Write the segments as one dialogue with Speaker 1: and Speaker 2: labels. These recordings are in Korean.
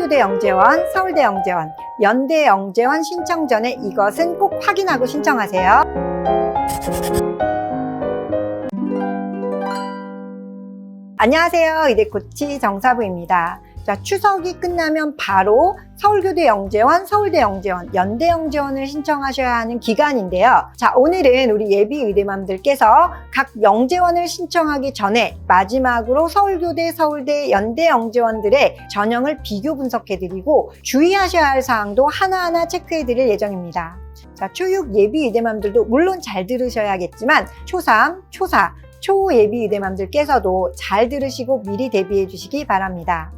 Speaker 1: 서울교대 영재원, 서울대 영재원, 연대 영재원 신청 전에 이것은 꼭 확인하고 신청하세요. 안녕하세요. 의대코치 정사부입니다. 자, 추석이 끝나면 바로 서울교대 영재원, 서울대 영재원, 연대 영재원을 신청하셔야 하는 기간인데요. 자, 오늘은 우리 예비 의대맘들께서 각 영재원을 신청하기 전에 마지막으로 서울교대, 서울대, 연대 영재원들의 전형을 비교 분석해드리고 주의하셔야 할 사항도 하나하나 체크해드릴 예정입니다. 자, 초육 예비 의대맘들도 물론 잘 들으셔야겠지만 초3, 초4, 초 예비 의대맘들께서도 잘 들으시고 미리 대비해 주시기 바랍니다.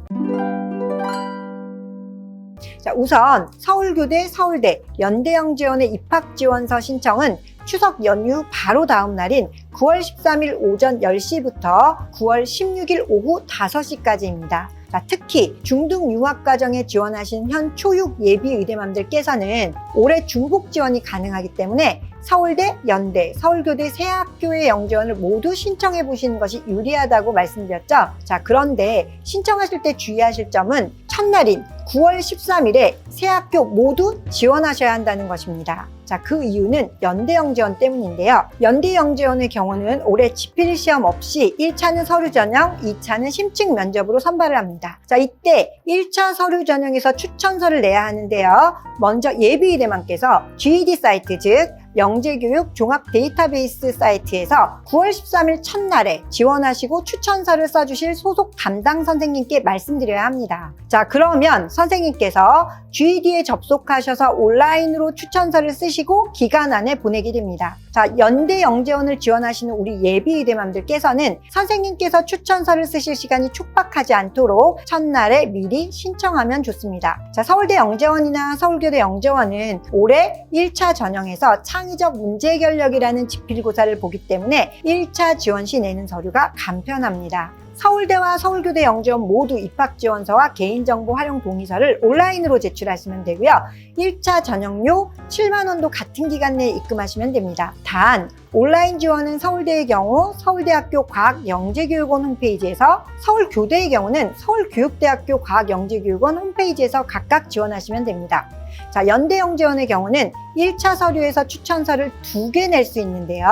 Speaker 1: 자, 우선 서울교대, 서울대, 연대 영재원의 입학지원서 신청은 추석 연휴 바로 다음 날인 9월 13일 오전 10시부터 9월 16일 오후 5시까지입니다. 자, 특히 중등 융합과정에 지원하신 현 초육 예비 의대맘들께서는 올해 중복 지원이 가능하기 때문에 서울대, 연대, 서울교대 세 학교의 영재원을 모두 신청해 보시는 것이 유리하다고 말씀드렸죠. 자, 그런데 신청하실 때 주의하실 점은 첫날인 9월 13일에 세 학교 모두 지원하셔야 한다는 것입니다. 자, 그 이유는 연대 영재원 때문인데요. 연대 영재원의 경우는 올해 지필 시험 없이 1차는 서류 전형, 2차는 심층 면접으로 선발을 합니다. 자, 이때 1차 서류 전형에서 추천서를 내야 하는데요. 먼저 예비 의대맘께서 GED 사이트, 즉 영재교육 종합 데이터베이스 사이트에서 9월 13일 첫날에 지원하시고 추천서를 써주실 소속 담당 선생님께 말씀드려야 합니다. 자, 그러면 선생님께서 GED에 접속하셔서 온라인으로 추천서를 쓰시고 기간 안에 보내게 됩니다. 자, 연대 영재원을 지원하시는 우리 예비 의대맘들께서는 선생님께서 추천서를 쓰실 시간이 촉박하지 않도록 첫날에 미리 신청하면 좋습니다. 자, 서울대 영재원이나 서울교대 영재원은 올해 1차 전형에서 창의적 문제 해결력이라는 지필고사를 보기 때문에 1차 지원 시 내는 서류가 간편합니다. 서울대와 서울교대 영재원 모두 입학지원서와 개인정보 활용 동의서를 온라인으로 제출하시면 되고요. 1차 전형료 7만 원도 같은 기간 내에 입금하시면 됩니다. 단 온라인 지원은 서울대의 경우 서울대학교 과학영재교육원 홈페이지에서, 서울교대의 경우는 서울교육대학교 과학영재교육원 홈페이지에서 각각 지원하시면 됩니다. 자, 연대 영재원의 경우는 1차 서류에서 추천서를 2개 낼 수 있는데요.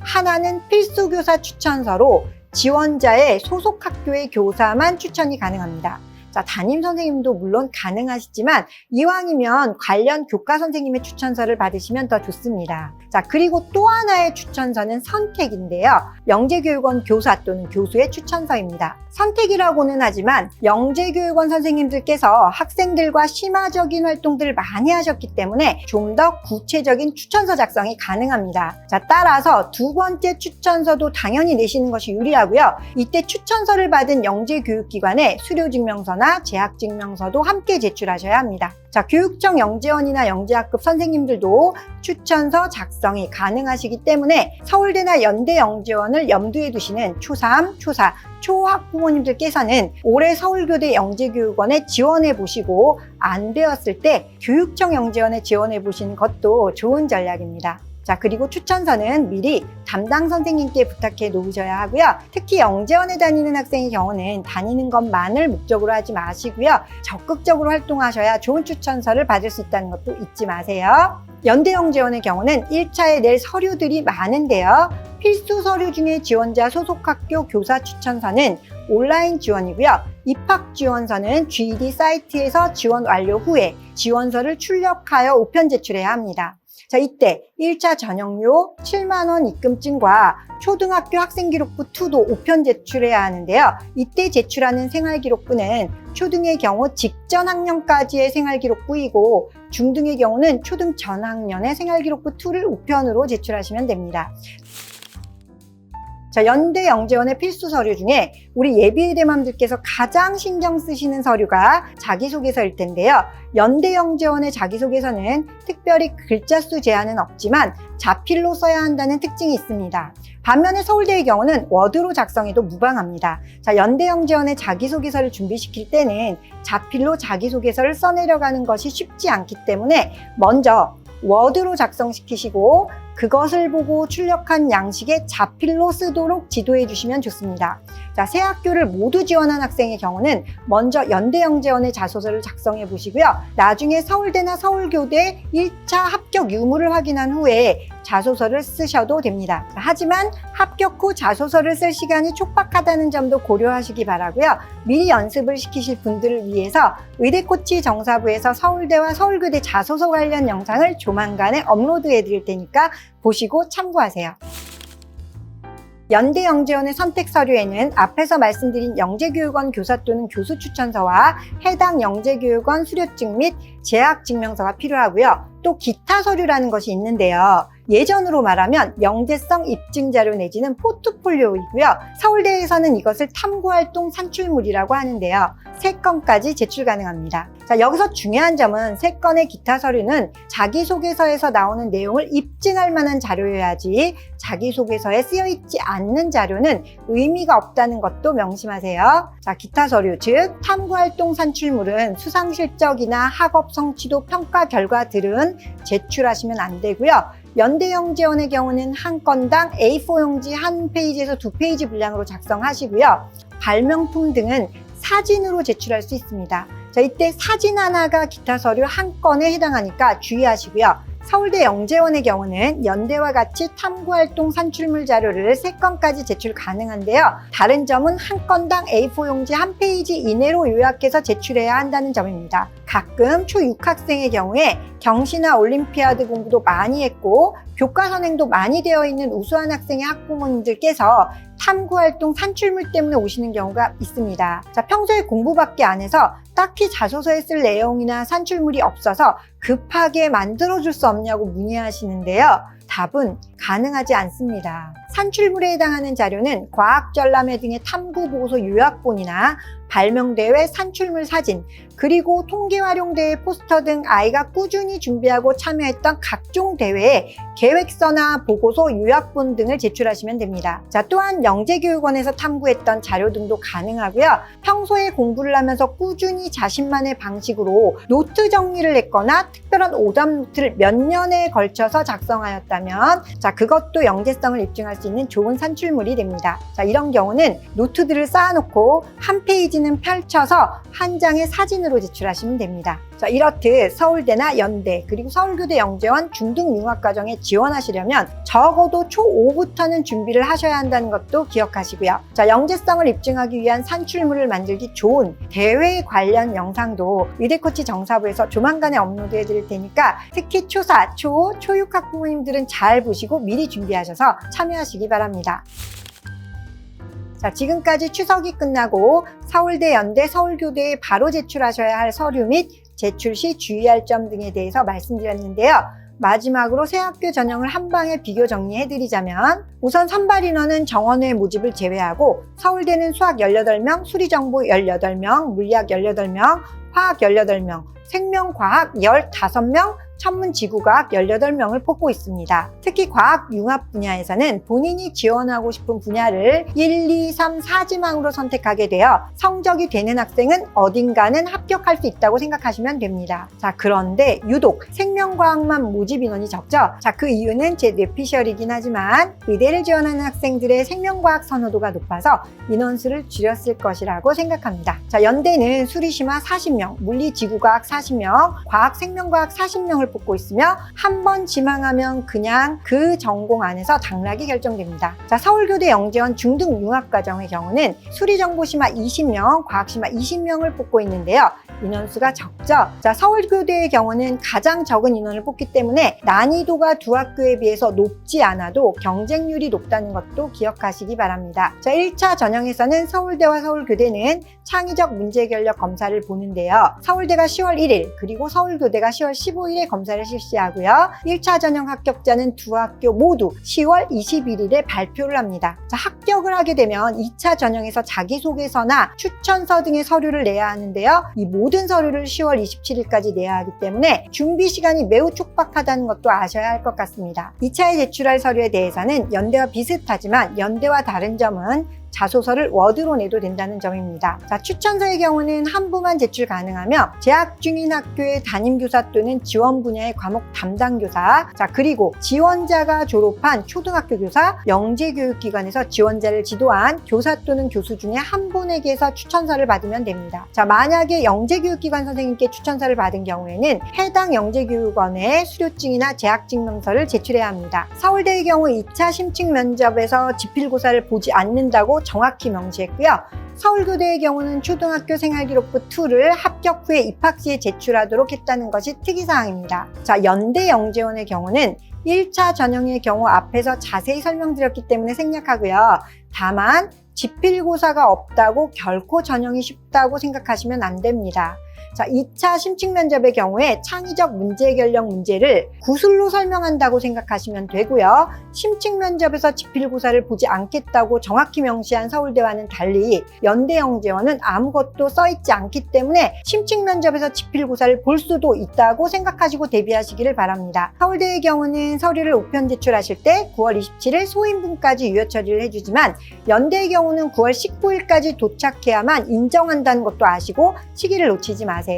Speaker 1: 하나는 필수교사 추천서로 지원자의 소속 학교의 교사만 추천이 가능합니다. 자, 담임 선생님도 물론 가능하시지만 이왕이면 관련 교과 선생님의 추천서를 받으시면 더 좋습니다. 자, 그리고 또 하나의 추천서는 선택인데요. 영재교육원 교사 또는 교수의 추천서입니다. 선택이라고는 하지만 영재교육원 선생님들께서 학생들과 심화적인 활동들을 많이 하셨기 때문에 좀 더 구체적인 추천서 작성이 가능합니다. 자, 따라서 두 번째 추천서도 당연히 내시는 것이 유리하고요. 이때 추천서를 받은 영재교육기관에 수료증명서나 재학증명서도 함께 제출하셔야 합니다. 자, 교육청 영재원이나 영재학급 선생님들도 추천서 작성이 가능하시기 때문에 서울대나 연대 영재원을 염두에 두시는 초3, 초4, 초학부모님들께서는 올해 서울교대 영재교육원에 지원해 보시고 안 되었을 때 교육청 영재원에 지원해 보시는 것도 좋은 전략입니다. 자, 그리고 추천서는 미리 담당 선생님께 부탁해 놓으셔야 하고요. 특히 영재원에 다니는 학생의 경우는 다니는 것만을 목적으로 하지 마시고요. 적극적으로 활동하셔야 좋은 추천서를 받을 수 있다는 것도 잊지 마세요. 연대 영재원의 경우는 1차에 낼 서류들이 많은데요. 필수 서류 중에 지원자 소속 학교 교사 추천서는 온라인 지원이고요. 입학 지원서는 GED 사이트에서 지원 완료 후에 지원서를 출력하여 우편 제출해야 합니다. 자, 이때 1차 전형료 7만 원 입금증과 초등학교 학생기록부 2도 우편 제출해야 하는데요. 이때 제출하는 생활기록부는 초등의 경우 직전 학년까지의 생활기록부이고 중등의 경우는 초등 전 학년의 생활기록부 2를 우편으로 제출하시면 됩니다. 자, 연대 영재원의 필수 서류 중에 우리 예비의대맘들께서 가장 신경 쓰시는 서류가 자기소개서일 텐데요. 연대 영재원의 자기소개서는 특별히 글자 수 제한은 없지만 자필로 써야 한다는 특징이 있습니다. 반면에 서울대의 경우는 워드로 작성해도 무방합니다. 자, 연대 영재원의 자기소개서를 준비시킬 때는 자필로 자기소개서를 써내려가는 것이 쉽지 않기 때문에 먼저 워드로 작성시키시고 그것을 보고 출력한 양식에 자필로 쓰도록 지도해 주시면 좋습니다. 자, 세 학교를 모두 지원한 학생의 경우는 먼저 연대영재원의 자소서를 작성해 보시고요. 나중에 서울대나 서울교대 1차 합격 유무를 확인한 후에 자소서를 쓰셔도 됩니다. 하지만 합격 후 자소서를 쓸 시간이 촉박하다는 점도 고려하시기 바라고요. 미리 연습을 시키실 분들을 위해서 의대코치 정사부에서 서울대와 서울교대 자소서 관련 영상을 조만간에 업로드해 드릴 테니까 보시고 참고하세요. 연대영재원의 선택 서류에는 앞에서 말씀드린 영재교육원 교사 또는 교수 추천서와 해당 영재교육원 수료증 및 재학증명서가 필요하고요. 또 기타 서류라는 것이 있는데요. 예전으로 말하면 영재성 입증자료 내지는 포트폴리오이고요. 서울대에서는 이것을 탐구활동 산출물이라고 하는데요. 3건까지 제출 가능합니다. 자, 여기서 중요한 점은 3건의 기타 서류는 자기소개서에서 나오는 내용을 입증할 만한 자료여야지 자기소개서에 쓰여있지 않는 자료는 의미가 없다는 것도 명심하세요. 자, 기타 서류, 즉 탐구활동 산출물은 수상실적이나 학업 성취도 평가 결과들은 제출하시면 안 되고요. 연대영재원의 경우는 한 건당 A4 용지 한 페이지에서 2페이지 분량으로 작성하시고요. 발명품 등은 사진으로 제출할 수 있습니다. 자, 이때 사진 하나가 기타 서류 한 건에 해당하니까 주의하시고요. 서울대 영재원의 경우는 연대와 같이 탐구활동 산출물 자료를 3건까지 제출 가능한데요. 다른 점은 한 건당 A4 용지 한 페이지 이내로 요약해서 제출해야 한다는 점입니다. 가끔 초6학생의 경우에 경시나 올림피아드 공부도 많이 했고 교과 선행도 많이 되어 있는 우수한 학생의 학부모님들께서 탐구활동 산출물 때문에 오시는 경우가 있습니다. 자, 평소에 공부밖에 안 해서 딱히 자소서에 쓸 내용이나 산출물이 없어서 급하게 만들어줄 수 없냐고 문의하시는데요. 답은 가능하지 않습니다. 산출물에 해당하는 자료는 과학전람회 등의 탐구보고서 요약본이나 발명대회 산출물 사진, 그리고 통계활용대회 포스터 등 아이가 꾸준히 준비하고 참여했던 각종 대회에 계획서나 보고서, 요약본 등을 제출하시면 됩니다. 자, 또한 영재교육원에서 탐구했던 자료 등도 가능하고요. 평소에 공부를 하면서 꾸준히 자신만의 방식으로 노트 정리를 했거나 특별한 오답 노트를 몇 년에 걸쳐서 작성하였다면 자, 그것도 영재성을 입증할 수 있는 좋은 산출물이 됩니다. 자, 이런 경우는 노트들을 쌓아놓고 한 페이지는 펼쳐서 한 장의 사진으로 제출하시면 됩니다. 자, 이렇듯 서울대나 연대 그리고 서울교대 영재원 중등융합과정에 지원하시려면 적어도 초5부터는 준비를 하셔야 한다는 것도 기억하시고요. 자, 영재성을 입증하기 위한 산출물을 만들기 좋은 대회 관련 영상도 의대코치 정사부에서 조만간에 업로드해 드릴 테니까 특히 초4, 초5, 초6 학부모님들은 잘 보시고 미리 준비하셔서 참여하시기 바랍니다. 자, 지금까지 추석이 끝나고 서울대, 연대, 서울교대에 바로 제출하셔야 할 서류 및 제출 시 주의할 점 등에 대해서 말씀드렸는데요. 마지막으로 세 학교 전형을 한 방에 비교 정리해드리자면 우선 선발 인원은 정원외 모집을 제외하고 서울대는 수학 18명, 수리정보 18명, 물리학 18명, 화학 18명, 생명과학 15명, 천문지구과학 18명을 뽑고 있습니다. 특히 과학융합 분야에서는 본인이 지원하고 싶은 분야를 1, 2, 3, 4지망으로 선택하게 되어 성적이 되는 학생은 어딘가는 합격할 수 있다고 생각하시면 됩니다. 자, 그런데 유독 생명과학만 모집 인원이 적죠? 자, 그 이유는 제 뇌피셜이긴 하지만 의대를 지원하는 학생들의 생명과학 선호도가 높아서 인원수를 줄였을 것이라고 생각합니다. 자, 연대는 수리심화 40명, 물리지구과학 40명, 과학 생명과학 40명을 뽑고 있으며 한 번 지망하면 그냥 그 전공 안에서 당락이 결정됩니다. 자, 서울교대 영재원 중등융합과정의 경우는 수리정보심화 20명, 과학심화 20명을 뽑고 있는데요. 인원수가 적죠. 자, 서울교대의 경우는 가장 적은 인원을 뽑기 때문에 난이도가 두 학교에 비해서 높지 않아도 경쟁률이 높다는 것도 기억하시기 바랍니다. 자, 1차 전형에서는 서울대와 서울교대는 창의적 문제결력 검사를 보는데요. 서울대가 10월 1일 그리고 서울교대가 10월 15일에 검사를 실시하고요. 1차 전형 합격자는 두 학교 모두 10월 21일에 발표를 합니다. 자, 합격을 하게 되면 2차 전형에서 자기소개서나 추천서 등의 서류를 내야 하는데요. 이 모든 서류를 10월 27일까지 내야 하기 때문에 준비 시간이 매우 촉박하다는 것도 아셔야 할 것 같습니다. 2차에 제출할 서류에 대해서는 연대와 비슷하지만 연대와 다른 점은 자소서를 워드로 내도 된다는 점입니다. 자, 추천서의 경우는 한 부만 제출 가능하며 재학 중인 학교의 담임교사 또는 지원 분야의 과목 담당교사, 자, 그리고 지원자가 졸업한 초등학교 교사, 영재교육기관에서 지원자를 지도한 교사 또는 교수 중에 한 분에게서 추천서를 받으면 됩니다. 자, 만약에 영재교육기관 선생님께 추천서를 받은 경우에는 해당 영재교육원에 수료증이나 재학증명서를 제출해야 합니다. 서울대의 경우 2차 심층 면접에서 지필고사를 보지 않는다고 정확히 명시했고요. 서울교대의 경우는 초등학교 생활기록부 2를 합격 후에 입학시에 제출하도록 했다는 것이 특이사항입니다. 자, 연대 영재원의 경우는 1차 전형의 경우 앞에서 자세히 설명드렸기 때문에 생략하고요. 다만 지필고사가 없다고 결코 전형이 쉽다고 생각하시면 안 됩니다. 자, 2차 심층 면접의 경우에 창의적 문제 해결력 문제를 구술로 설명한다고 생각하시면 되고요. 심층 면접에서 지필고사를 보지 않겠다고 정확히 명시한 서울대와는 달리 연대 영재원은 아무것도 써있지 않기 때문에 심층 면접에서 지필고사를 볼 수도 있다고 생각하시고 대비하시기를 바랍니다. 서울대의 경우는 서류를 우편 제출하실 때 9월 27일 소인분까지 유효 처리를 해주지만 연대의 경우는 9월 19일까지 도착해야만 인정한다는 것도 아시고 시기를 놓치지 마세요.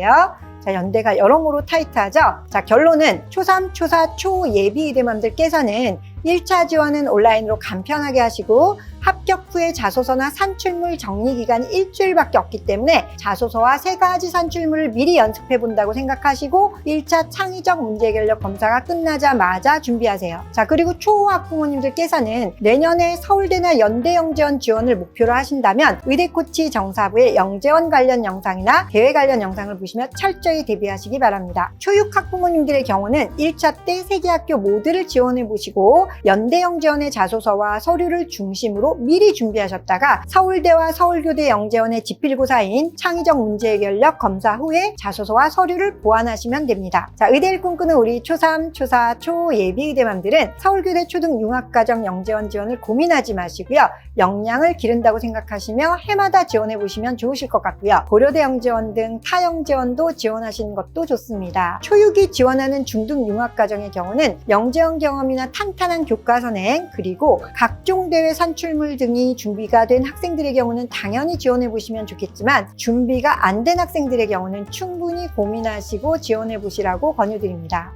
Speaker 1: 자, 연대가 여러모로 타이트하죠? 자, 결론은 초3, 초4, 초예비 의대맘들께서는 1차 지원은 온라인으로 간편하게 하시고 합격 후에 자소서나 산출물 정리 기간이 일주일밖에 없기 때문에 자소서와 3가지 산출물을 미리 연습해 본다고 생각하시고 1차 창의적 문제 해결력 검사가 끝나자마자 준비하세요. 자, 그리고 초호학 부모님들께서는 내년에 서울대나 연대 영재원 지원을 목표로 하신다면 의대코치 정사부의 영재원 관련 영상이나 대회 관련 영상을 보시며 철저히 대비하시기 바랍니다. 초육학 부모님들의 경우는 1차 때 3개 학교 모두를 지원해 보시고 연대 영재원의 자소서와 서류를 중심으로 미리 준비하셨다가 서울대와 서울교대 영재원의 지필고사인 창의적 문제 해결력 검사 후에 자소서와 서류를 보완하시면 됩니다. 자, 의대를 꿈꾸는 우리 초3, 초4, 초예비 의대맘들은 서울교대 초등 융합과정 영재원 지원을 고민하지 마시고요. 역량을 기른다고 생각하시며 해마다 지원해 보시면 좋으실 것 같고요. 고려대 영재원 등 타 영재원도 지원하시는 것도 좋습니다. 초육이 지원하는 중등 융합과정의 경우는 영재원 경험이나 탄탄한 교과 선행 그리고 각종 대회 산출물 등이 준비가 된 학생들의 경우는 당연히 지원해 보시면 좋겠지만 준비가 안 된 학생들의 경우는 충분히 고민하시고 지원해 보시라고 권유드립니다.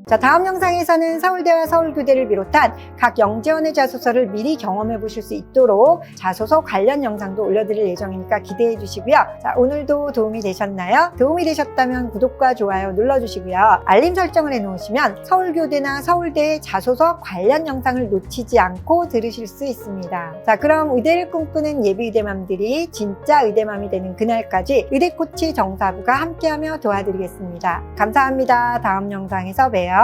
Speaker 1: 자, 다음 영상에서는 서울대와 서울교대를 비롯한 각 영재원의 자소서를 미리 경험해 보실 수 있도록 자소서 관련 영상도 올려드릴 예정이니까 기대해 주시고요. 자, 오늘도 도움이 되셨나요? 도움이 되셨다면 구독과 좋아요 눌러주시고요. 알림 설정을 해놓으시면 서울교대나 서울대의 자소서 관련 영상을 놓치지 않고 들으실 수 있습니다. 자, 그럼 의대를 꿈꾸는 예비 의대맘들이 진짜 의대맘이 되는 그날까지 의대코치 정사부가 함께하며 도와드리겠습니다. 감사합니다. 다음 영상에서 봬요.